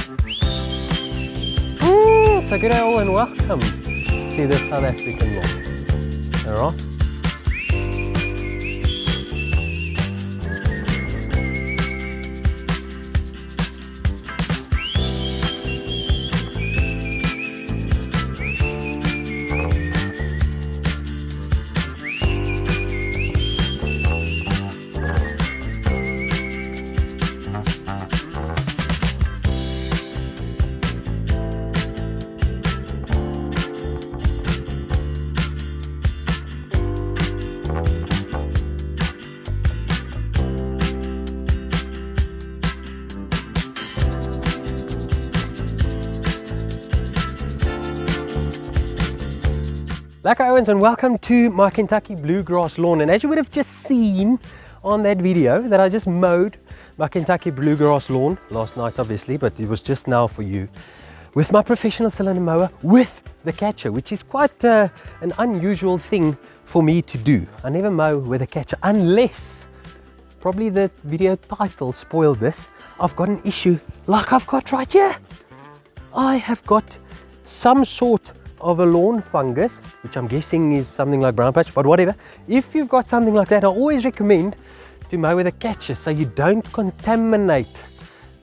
So good day all and welcome to the South African lawn. Alright. Lekker Owens, and welcome to my Kentucky Bluegrass lawn. And as you would have just seen on that video that I just mowed my Kentucky Bluegrass lawn last night obviously, but it was just now for you with my professional cylinder mower with the catcher, which is quite an unusual thing for me to do. I never mow with a catcher unless, probably the video title spoiled this, I've got an issue like I've got right here. I have got some sort of a lawn fungus, which I'm guessing is something like brown patch, but whatever. If you've got something like that, I always recommend to mow with a catcher so you don't contaminate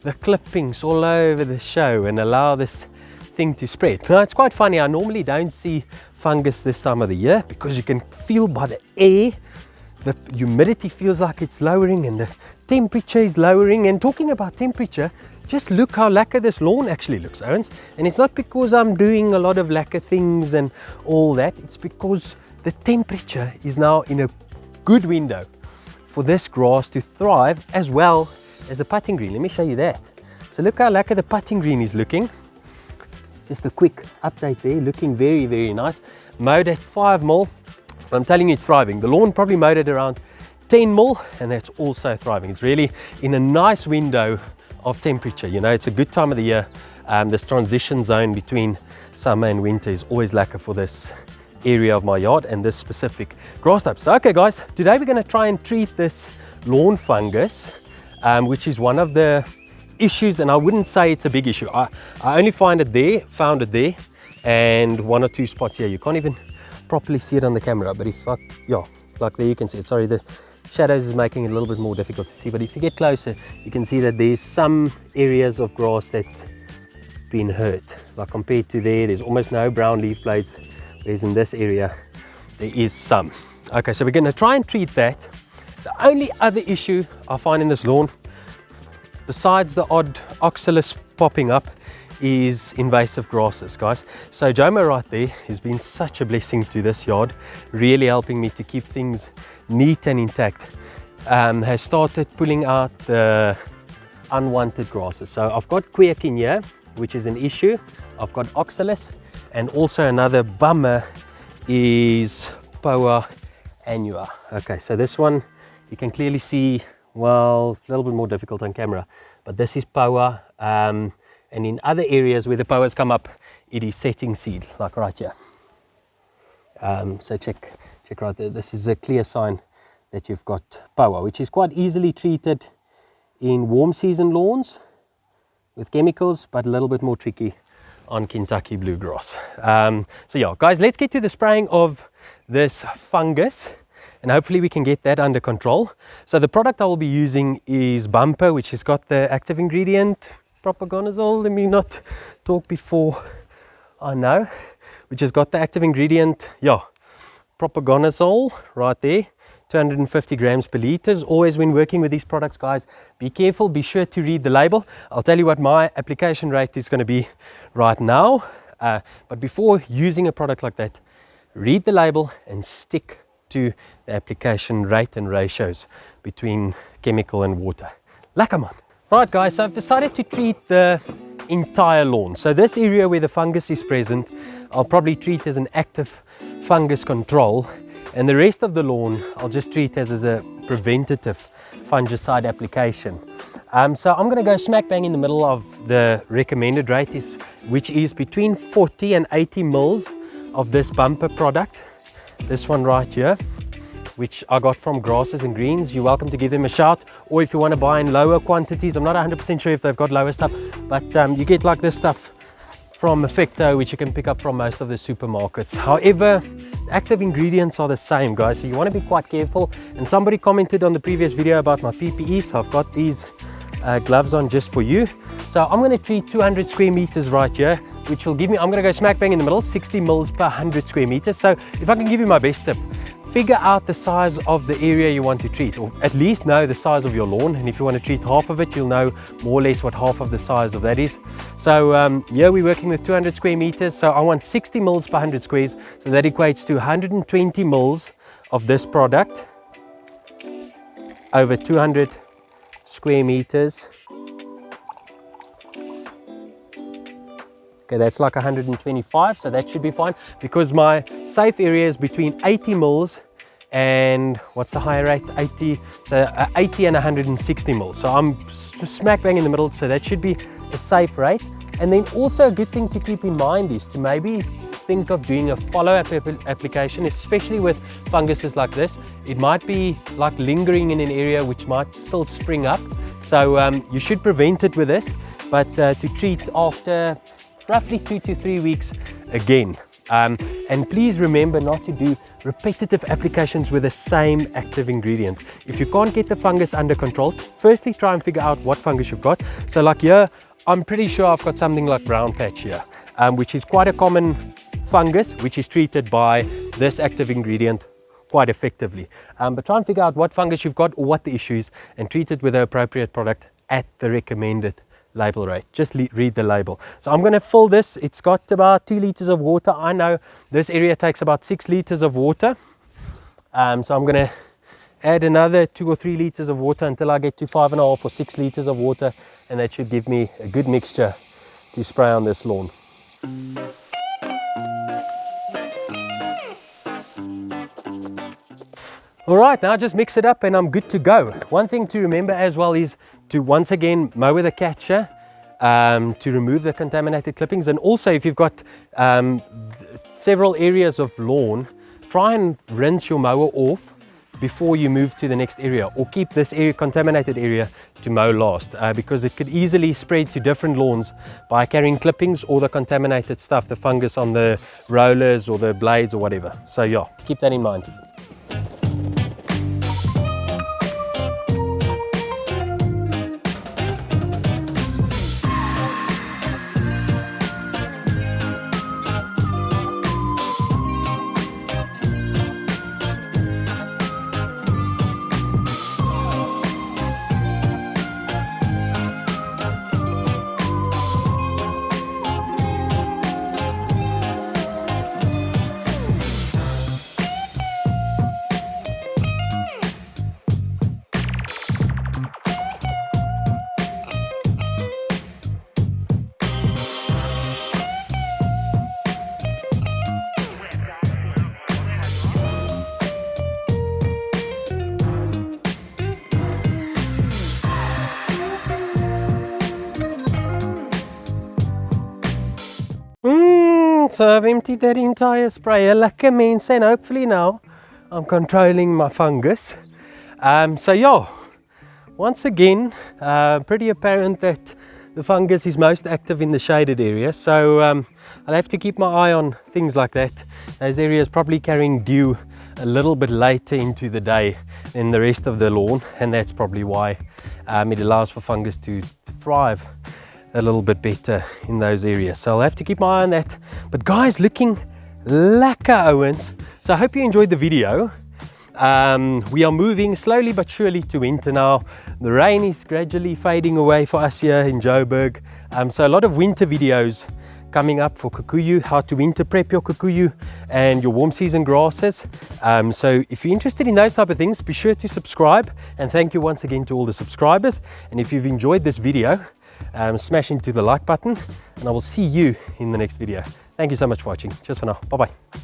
the clippings all over the show and allow this thing to spread. Now it's quite funny, I normally don't see fungus this time of the year because you can feel by the air, the humidity feels like it's lowering and the temperature is lowering. And talking about temperature, just look how lacquer this lawn actually looks, Owens. And it's not because I'm doing a lot of lacquer things and all that, it's because the temperature is now in a good window for this grass to thrive as well as the putting green. Let me show you that. So look how lacquer the putting green is looking. Just a quick update there, looking very, very nice. Mowed at 5 mil. I'm telling you, it's thriving. The lawn probably mowed at around 10 mil, and that's also thriving. It's really in a nice window of temperature. You know, it's a good time of the year. This transition zone between summer and winter is always lacquer for this area of my yard and this specific grass type. So okay guys, today we're going to try and treat this lawn fungus, which is one of the issues, and I wouldn't say it's a big issue. I only found it there and 1 or 2 spots here. You can't even properly see it on the camera, but if like there you can see it. Sorry, the shadows is making it a little bit more difficult to see, but if you get closer you can see that there's some areas of grass that's been hurt. Like compared to there's almost no brown leaf blades, whereas in this area there is some. Okay, so we're going to try and treat that. The only other issue I find in this lawn, besides the odd oxalis popping up, is invasive grasses, guys. So Jomo right there has been such a blessing to this yard, really helping me to keep things neat and intact. Has started pulling out the unwanted grasses. So I've got querc in here, which is an issue. I've got oxalis, and also another bummer is Poa annua. Okay, so this one you can clearly see, well, a little bit more difficult on camera, but this is Poa. And in other areas where the Poas come up, it is setting seed, like right here. So check right there. This is a clear sign that you've got Poa, which is quite easily treated in warm season lawns with chemicals, but a little bit more tricky on Kentucky Bluegrass. So yeah, guys, let's get to the spraying of this fungus, and hopefully we can get that under control. So the product I will be using is Bumper, which has got the active ingredient propaganazole. Let me not talk before I know. Which has got the active ingredient, propaganazole right there, 250 grams per litre. Always when working with these products, guys, be careful, be sure to read the label. I'll tell you what my application rate is going to be right now, but before using a product like that, read the label and stick to the application rate and ratios between chemical and water. Lekker man. Right guys, so I've decided to treat the entire lawn. So this area where the fungus is present, I'll probably treat as an active fungus control, and the rest of the lawn I'll just treat as a preventative fungicide application. So I'm going to go smack bang in the middle of the recommended rate, which is between 40 and 80 mils of this Bumper product, this one right here. which I got from Grasses and Greens, you're welcome to give them a shout. Or if you want to buy in lower quantities, I'm not 100% sure if they've got lower stuff, but you get like this stuff from Effecto, which you can pick up from most of the supermarkets. However, active ingredients are the same, guys, so you want to be quite careful. And somebody commented on the previous video about my PPE, so I've got these gloves on just for you. So I'm going to treat 200 square meters right here, which will give me, I'm going to go smack bang in the middle, 60 mils per 100 square meters. So if I can give you my best tip, figure out the size of the area you want to treat, or at least know the size of your lawn. And if you want to treat half of it, you'll know more or less what half of the size of that is. So here we're working with 200 square meters. So I want 60 mils per 100 squares. So that equates to 120 mils of this product over 200 square meters. Okay, that's like 125, so that should be fine, because my safe area is between 80 mils and what's the higher rate? 80, so 80 and 160 mils. So I'm smack bang in the middle, so that should be a safe rate. And then also a good thing to keep in mind is to maybe think of doing a follow-up application, especially with funguses like this. It might be like lingering in an area which might still spring up. So you should prevent it with this, but to treat after roughly 2 to 3 weeks again. And please remember not to do repetitive applications with the same active ingredient. If you can't get the fungus under control, firstly try and figure out what fungus you've got. So like here, I'm pretty sure I've got something like brown patch here, which is quite a common fungus, which is treated by this active ingredient quite effectively. But try and figure out what fungus you've got or what the issue is, and treat it with the appropriate product at the recommended label rate. Just read the label. So I'm going to fill this. It's got about 2 liters of water. I know this area takes about 6 liters of water. So I'm going to add another 2 or 3 liters of water until I get to 5.5 or 6 liters of water, and that should give me a good mixture to spray on this lawn. All right, now just mix it up and I'm good to go. One thing to remember as well is to once again mow with a catcher to remove the contaminated clippings. And also if you've got several areas of lawn, try and rinse your mower off before you move to the next area, or keep this area, contaminated area, to mow last, because it could easily spread to different lawns by carrying clippings or the contaminated stuff, the fungus on the rollers or the blades or whatever. So yeah, keep that in mind. So I've emptied that entire sprayer like a mense, and hopefully now I'm controlling my fungus. So yeah, once again, pretty apparent that the fungus is most active in the shaded area. So I'll have to keep my eye on things like that. Those areas probably carrying dew a little bit later into the day than the rest of the lawn, and that's probably why it allows for fungus to thrive a little bit better in those areas. So I'll have to keep my eye on that. But guys, looking lekker, Owens. So I hope you enjoyed the video. We are moving slowly but surely to winter now. The rain is gradually fading away for us here in Joburg. So a lot of winter videos coming up for kikuyu, how to winter prep your kikuyu and your warm season grasses. So if you're interested in those type of things, be sure to subscribe, and thank you once again to all the subscribers. And if you've enjoyed this video, smash into the like button, and I will see you in the next video. Thank you so much for watching. Cheers for now. Bye bye.